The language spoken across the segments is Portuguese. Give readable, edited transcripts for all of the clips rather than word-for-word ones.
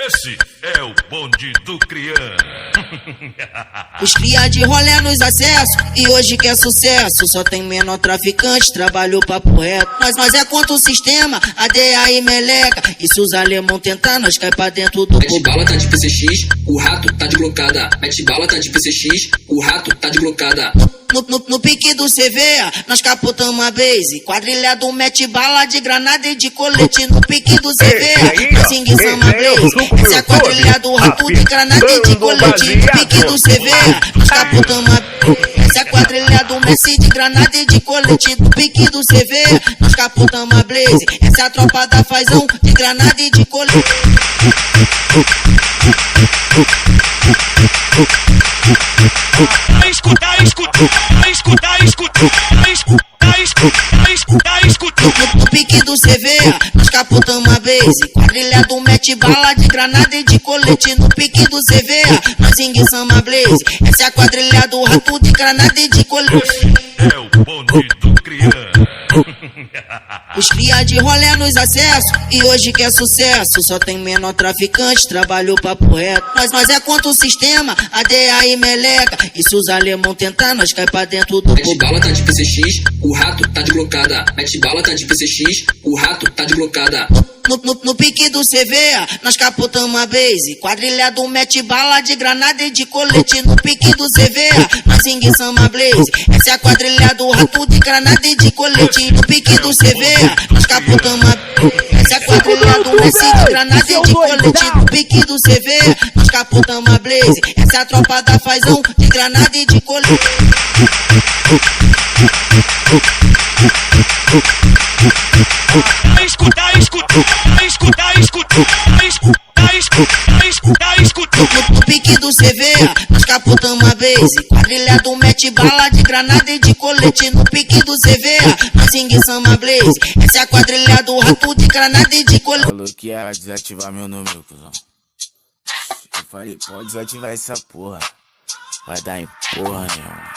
Esse é o bonde do criança. Os cria de rolé nos acessos e hoje quer sucesso. Só tem menor traficante, trabalhou papo reto. Nós é contra o sistema, ADA e meleca. E se os alemão tentar, nós cai pra dentro do Mete bala, tá de PCX, o rato tá de blocada. Mete bala, tá de PCX, o rato tá de blocada. No pique do CV, nós capotamos a base. Quadrilhado mete bala de granada e de colete. No pique do CV, nós enguiçamos a blaze. Esse é quadrilha do rato de granada e de colete. No pique do CV, nós capotamos a blaze. Esse é quadrilha do Messi de granada e de colete. No pique do CV, nós capotamos a blaze. Essa é a tropa da fazão de granada e de colete. No pique do CV, nós capotamos a base. Quadrilhado mete bala de granada e de colete. No pique do CV, nós enguiçamos a blaze. Essa é a quadrilha do rato de granada e de colete. É o bonde do criança. Os cria de rolé nos acessos e hoje quer sucesso. Só tem menor traficante, trabalhou papo reto. Nós é contra o sistema, ADA e meleca. E se os alemão tentar, nós cai pra dentro do Mete bala, tá de PCX, o rato tá de blocada. Mete bala, tá de PCX, o rato tá de blocada. No pique do CV, nós capotamos a base. Quadrilhado mete bala de granada e de colete. No pique do CV, nós enguiçamos a blaze. Essa é a quadrilha do rato de granada e de colete. No pique do CV, nós capotamos a blaze. Essa é a quadrilha do Messi de granada e de colete. No pique do CV, nós capotamos a blaze. Essa é a tropa da fazão de granada e de colete. No pique do CV, nós capotamos a base. Quadrilhado mete bala de granada e de colete. No pique do CV, nós enguiçamos a blaze. Essa é a quadrilha do rato de granada e de colete. Falou que ia desativar meu número, cuzão. Eu falei, pode desativar essa porra. Vai dar em porra nenhuma.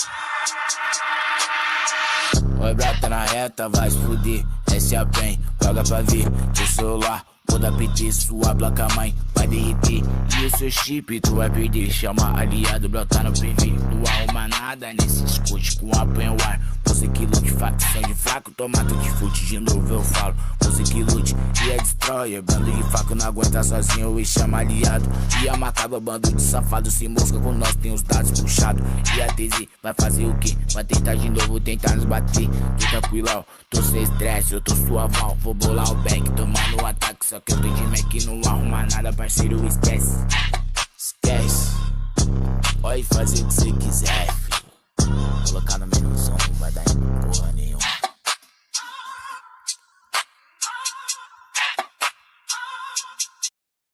Oi, brata na reta, vai se fuder. Essa é a PEN, paga pra ver. Seu celular, muda PT, sua placa mãe vai derreter. E o seu chip, tu vai perder. Chama aliado, brota no PV. Não arruma nada nesse discute com apanha o ar. Você que lute, facção de fraco, toma tu de fute. De novo eu falo, você que lute e é destroyer. Bando de faco não aguenta sozinho e chama aliado. E a macabra, bando de safado, se mosca com nós, tem os dados puxados. E a TZ vai fazer o quê? Vai tentar de novo, tentar nos bater. Tô tranquilão, tô sem estresse, eu tô suavão. Vou bolar o back, tomar no ataque. Só que eu tô de Mac, não arruma nada, parceiro, esquece. Esquece. Pode fazer o que você quiser, filho. Colocar no menos